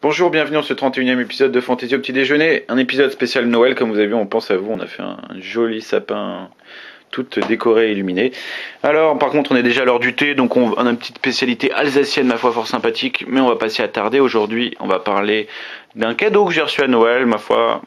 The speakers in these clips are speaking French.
Bonjour, bienvenue dans ce 31e épisode de Fantaisie au petit déjeuner, un épisode spécial Noël, comme vous avez vu, on pense à vous, on a fait un joli sapin tout décoré et illuminé. Alors, par contre, on est déjà à l'heure du thé, donc on a une petite spécialité alsacienne, ma foi, fort sympathique, mais on va pas s'y attarder. Aujourd'hui, on va parler d'un cadeau que j'ai reçu à Noël, ma foi,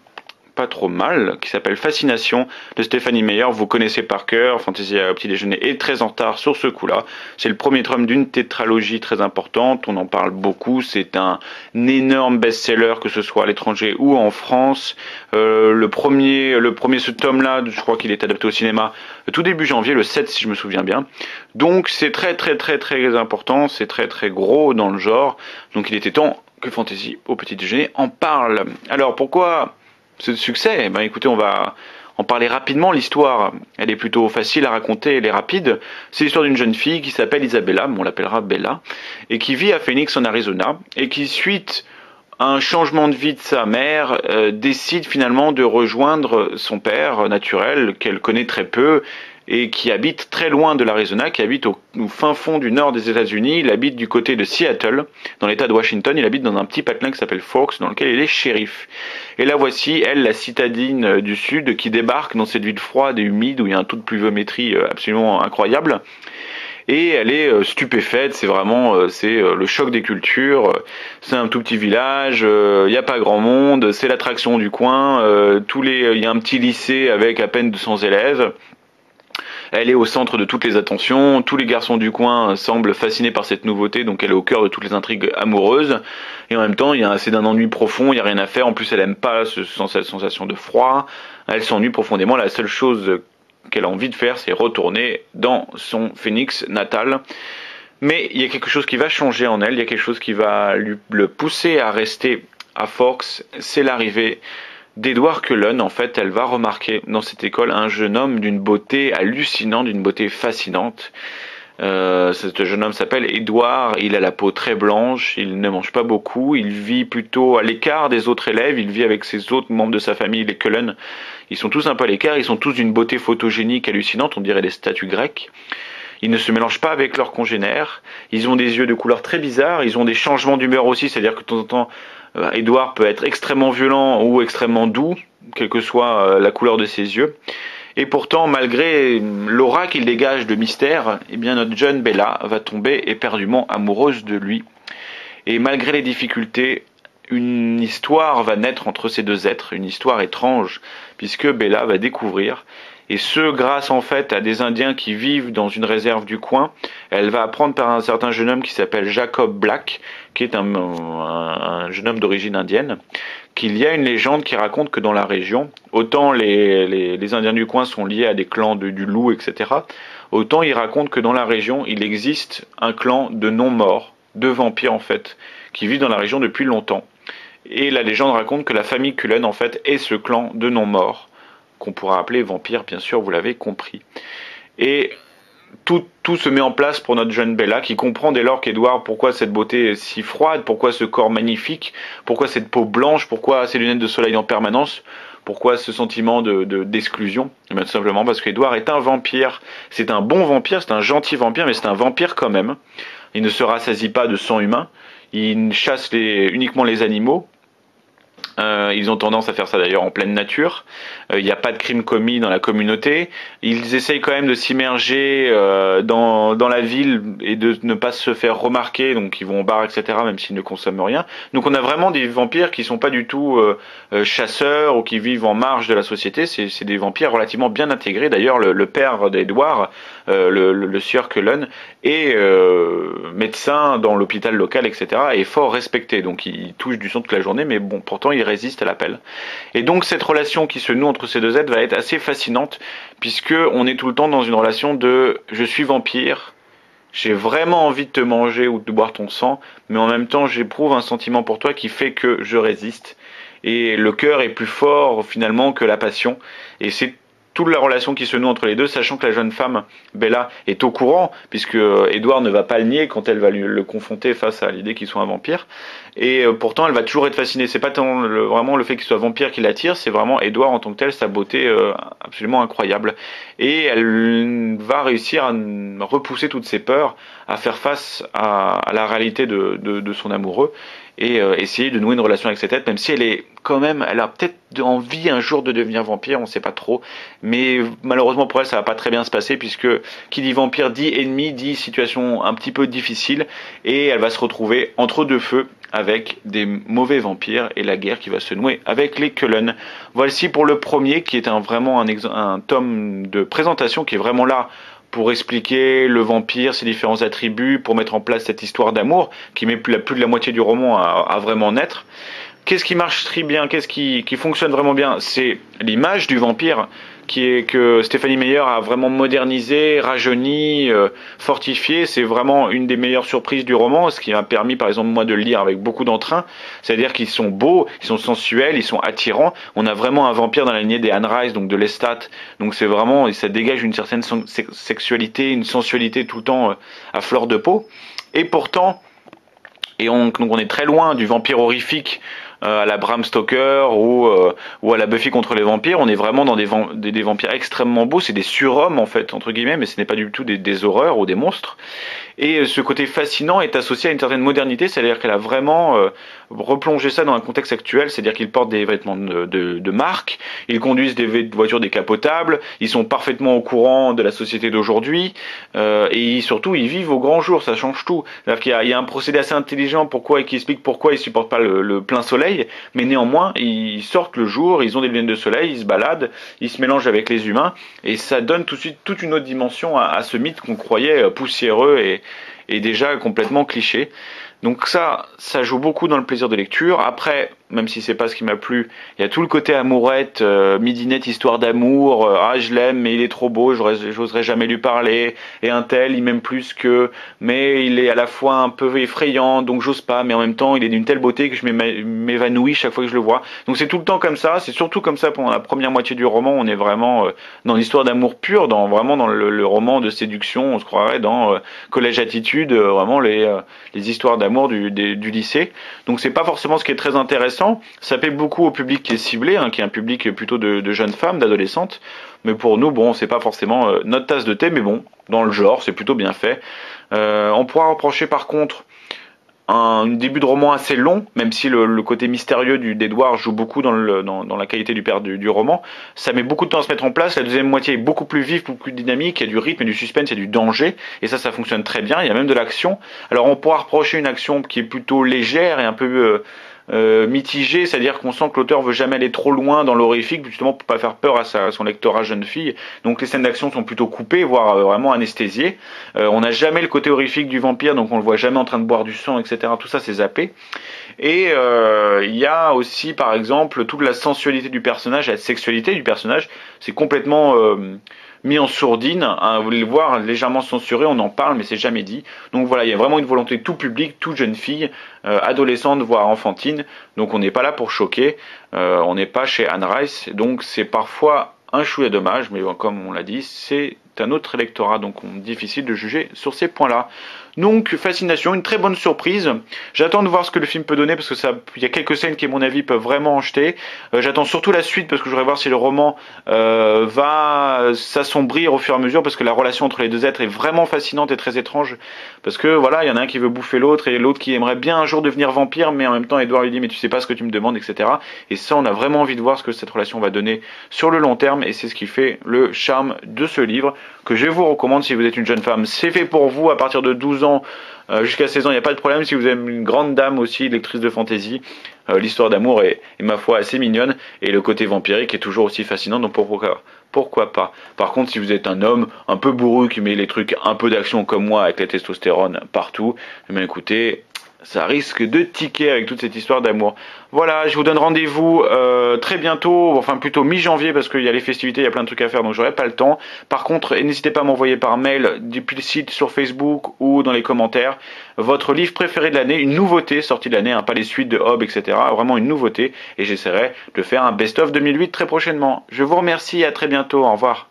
pas trop mal, qui s'appelle Fascination de Stéphanie Meyer. Vous connaissez par cœur, Fantaisie au petit déjeuner est très en retard sur ce coup-là. C'est le premier tome d'une tétralogie très importante, on en parle beaucoup, c'est un énorme best-seller, que ce soit à l'étranger ou en France. Le premier ce tome-là, je crois qu'il est adapté au cinéma tout début janvier, le 7 si je me souviens bien. Donc c'est très important, c'est très gros dans le genre, donc il était temps que Fantaisie au petit déjeuner en parle. Alors pourquoi ce succès? Eh ben, écoutez, on va en parler rapidement. L'histoire, elle est plutôt facile à raconter, elle est rapide. C'est l'histoire d'une jeune fille qui s'appelle Isabella, mais on l'appellera Bella, et qui vit à Phoenix en Arizona, et qui, suite à un changement de vie de sa mère, décide finalement de rejoindre son père naturel, qu'elle connaît très peu, et qui habite très loin de l'Arizona, qui habite au fin fond du nord des États-Unis. Il habite du côté de Seattle, dans l'État de Washington. Il habite dans un petit patelin qui s'appelle Forks, dans lequel il est shérif. Et là voici, elle, la citadine du Sud, qui débarque dans cette ville froide et humide, où il y a un taux de pluviométrie absolument incroyable. Et elle est stupéfaite, c'est vraiment le choc des cultures. C'est un tout petit village, il n'y a pas grand monde, c'est l'attraction du coin. Il y a un petit lycée avec à peine 200 élèves. Elle est au centre de toutes les attentions, tous les garçons du coin semblent fascinés par cette nouveauté, donc elle est au cœur de toutes les intrigues amoureuses, et en même temps c'est d'un ennui profond, il n'y a rien à faire, en plus elle aime pas cette sensation de froid, elle s'ennuie profondément, la seule chose qu'elle a envie de faire c'est retourner dans son Phoenix natal. Mais il y a quelque chose qui va changer en elle, il y a quelque chose qui va le pousser à rester à Forks, c'est l'arrivée d'Edward Cullen. En fait, elle va remarquer dans cette école un jeune homme d'une beauté hallucinante, d'une beauté fascinante. Ce jeune homme s'appelle Edward, il a la peau très blanche, il ne mange pas beaucoup, il vit plutôt à l'écart des autres élèves, il vit avec ses autres membres de sa famille, les Cullen. Ils sont tous un peu à l'écart, ils sont tous d'une beauté photogénique hallucinante, on dirait des statues grecques. Ils ne se mélangent pas avec leurs congénères, ils ont des yeux de couleur très bizarres, ils ont des changements d'humeur aussi, c'est-à-dire que de temps en temps, Edward peut être extrêmement violent ou extrêmement doux, quelle que soit la couleur de ses yeux. Et pourtant, malgré l'aura qu'il dégage de mystère, eh bien notre jeune Bella va tomber éperdument amoureuse de lui. Et malgré les difficultés, une histoire va naître entre ces deux êtres, une histoire étrange, puisque Bella va découvrir, et ce grâce en fait à des Indiens qui vivent dans une réserve du coin. Elle va apprendre par un certain jeune homme qui s'appelle Jacob Black, qui est un jeune homme d'origine indienne, qu'il y a une légende qui raconte que dans la région, autant les Indiens du coin sont liés à des clans du loup, etc., autant ils racontent que dans la région, il existe un clan de non-morts, de vampires en fait, qui vivent dans la région depuis longtemps. Et la légende raconte que la famille Cullen en fait est ce clan de non-morts, qu'on pourra appeler vampire, bien sûr, vous l'avez compris. Et tout se met en place pour notre jeune Bella, qui comprend dès lors qu'Edward, pourquoi cette beauté si froide, pourquoi ce corps magnifique, pourquoi cette peau blanche, pourquoi ces lunettes de soleil en permanence, pourquoi ce sentiment d'exclusion. Et bien tout simplement parce qu'Edward est un vampire. C'est un bon vampire, c'est un gentil vampire, mais c'est un vampire quand même. Il ne se rassasie pas de sang humain, il chasse uniquement les animaux. Ils ont tendance à faire ça d'ailleurs en pleine nature. Il n'y a pas de crime commis dans la communauté. Ils essayent quand même de s'immerger dans la ville et de ne pas se faire remarquer. Donc ils vont au bar, etc., même s'ils ne consomment rien. Donc on a vraiment des vampires qui sont pas du tout chasseurs ou qui vivent en marge de la société. C'est des vampires relativement bien intégrés. D'ailleurs le père d'Edward, le sieur Cullen, est médecin dans l'hôpital local, etc., et fort respecté. Donc il touche du sang toute la journée, mais bon, pourtant il résiste à l'appel. Et donc cette relation qui se noue entre ces deux êtres va être assez fascinante, puisque on est tout le temps dans une relation de je suis vampire, j'ai vraiment envie de te manger ou de boire ton sang, mais en même temps j'éprouve un sentiment pour toi qui fait que je résiste. Et le cœur est plus fort finalement que la passion. Et c'est toute la relation qui se noue entre les deux, sachant que la jeune femme, Bella, est au courant, puisque Edward ne va pas le nier quand elle va le confronter face à l'idée qu'il soit un vampire. Et pourtant, elle va toujours être fascinée. C'est pas tant vraiment le fait qu'il soit vampire qui l'attire, c'est vraiment Edward en tant que tel, sa beauté absolument incroyable. Et elle va réussir à repousser toutes ses peurs, à faire face à la réalité de son amoureux et essayer de nouer une relation avec cette tête, même si elle est quand même, elle a peut-être envie un jour de devenir vampire, on sait pas trop, mais malheureusement pour elle ça va pas très bien se passer, puisque qui dit vampire dit ennemi, dit situation un petit peu difficile, et elle va se retrouver entre deux feux avec des mauvais vampires et la guerre qui va se nouer avec les Cullen. Voici pour le premier, qui est vraiment un tome de présentation qui est vraiment là pour expliquer le vampire, ses différents attributs, pour mettre en place cette histoire d'amour qui met plus de la moitié du roman à vraiment naître. Qu'est-ce qui marche très bien, qu'est-ce qui fonctionne vraiment bien? C'est l'image du vampire que Stephanie Meyer a vraiment modernisé, rajeuni, fortifié. C'est vraiment une des meilleures surprises du roman, ce qui m'a permis par exemple moi de le lire avec beaucoup d'entrain. C'est-à-dire qu'ils sont beaux, ils sont sensuels, ils sont attirants. On a vraiment un vampire dans la lignée des Anne Rice, donc de Lestat. Donc c'est vraiment, ça dégage une certaine sexualité, une sensualité tout le temps à fleur de peau. Et pourtant, donc on est très loin du vampire horrifique à la Bram Stoker ou à la Buffy contre les vampires. On est vraiment dans des vampires extrêmement beaux. C'est des surhommes en fait entre guillemets, mais ce n'est pas du tout des horreurs ou des monstres. Et ce côté fascinant est associé à une certaine modernité, c'est-à-dire qu'elle a vraiment replongé ça dans un contexte actuel, c'est-à-dire qu'ils portent des vêtements de marque, ils conduisent des voitures décapotables, ils sont parfaitement au courant de la société d'aujourd'hui, et surtout ils vivent au grand jour, ça change tout. C'est-à-dire qu'il y a un procédé assez intelligent qui explique pourquoi ils supportent pas le plein soleil, mais néanmoins ils sortent le jour, ils ont des lunettes de soleil, ils se baladent, ils se mélangent avec les humains, et ça donne tout de suite toute une autre dimension à ce mythe qu'on croyait poussiéreux et déjà complètement cliché. Donc ça joue beaucoup dans le plaisir de lecture. Après, même si c'est pas ce qui m'a plu, il y a tout le côté amourette, midinette, histoire d'amour, ah je l'aime mais il est trop beau, j'oserais jamais lui parler, et un tel il m'aime plus que, mais il est à la fois un peu effrayant, donc j'ose pas, mais en même temps il est d'une telle beauté que je m'évanouis chaque fois que je le vois. Donc c'est tout le temps comme ça, c'est surtout comme ça pendant la première moitié du roman, on est vraiment dans l'histoire d'amour pure, vraiment dans le roman de séduction, on se croirait dans Collège Attitude, vraiment les histoires d'amour du lycée. Donc c'est pas forcément ce qui est très intéressant. Ça plaît beaucoup au public qui est ciblé, hein, qui est un public plutôt de jeunes femmes, d'adolescentes. Mais pour nous, bon, c'est pas forcément notre tasse de thé, mais bon, dans le genre, c'est plutôt bien fait. On pourra reprocher par contre un début de roman assez long, même si le côté mystérieux d'Edward joue beaucoup dans la qualité du roman. Ça met beaucoup de temps à se mettre en place. La deuxième moitié est beaucoup plus vive, beaucoup plus dynamique. Il y a du rythme, il y a du suspense, il y a du danger. Et ça fonctionne très bien. Il y a même de l'action. Alors on pourra reprocher une action qui est plutôt légère et un peu mitigé, c'est-à-dire qu'on sent que l'auteur veut jamais aller trop loin dans l'horrifique, justement pour pas faire peur à son lectorat jeune fille. Donc les scènes d'action sont plutôt coupées, voire vraiment anesthésiées. On n'a jamais le côté horrifique du vampire, donc on le voit jamais en train de boire du sang, etc. Tout ça c'est zappé. Et il y a aussi par exemple toute la sensualité du personnage, la sexualité du personnage, c'est complètement mis en sourdine, hein, vous voulez le voir légèrement censuré, on en parle mais c'est jamais dit. Donc voilà, il y a vraiment une volonté tout public, toute jeune fille, adolescente voire enfantine. Donc on n'est pas là pour choquer, on n'est pas chez Anne Rice, donc c'est parfois un chouïa dommage, mais bon, comme on l'a dit, c'est un autre électorat, donc difficile de juger sur ces points-là. Donc fascination, une très bonne surprise. J'attends de voir ce que le film peut donner parce que il y a quelques scènes qui à mon avis peuvent vraiment en jeter. J'attends surtout la suite parce que je voudrais voir si le roman va s'assombrir au fur et à mesure, parce que la relation entre les deux êtres est vraiment fascinante et très étrange, parce que voilà, il y en a un qui veut bouffer l'autre et l'autre qui aimerait bien un jour devenir vampire, mais en même temps Edward lui dit mais tu sais pas ce que tu me demandes, etc. Et ça, on a vraiment envie de voir ce que cette relation va donner sur le long terme, et c'est ce qui fait le charme de ce livre que je vous recommande si vous êtes une jeune femme. C'est fait pour vous à partir de 12 ans jusqu'à 16 ans, il n'y a pas de problème. Si vous êtes une grande dame aussi, lectrice de fantasy, l'histoire d'amour est ma foi assez mignonne, et le côté vampirique est toujours aussi fascinant, donc pourquoi pas. Par contre, si vous êtes un homme un peu bourru qui met les trucs un peu d'action comme moi avec la testostérone partout, eh bien écoutez, ça risque de tiquer avec toute cette histoire d'amour. Voilà, je vous donne rendez-vous très bientôt, enfin plutôt mi-janvier parce qu'il y a les festivités, il y a plein de trucs à faire donc j'aurai pas le temps. Par contre, n'hésitez pas à m'envoyer par mail, depuis le site, sur Facebook ou dans les commentaires, votre livre préféré de l'année, une nouveauté sortie de l'année, hein, pas les suites de Hobbes, etc. Vraiment une nouveauté et j'essaierai de faire un best-of 2008 très prochainement. Je vous remercie, à très bientôt, au revoir.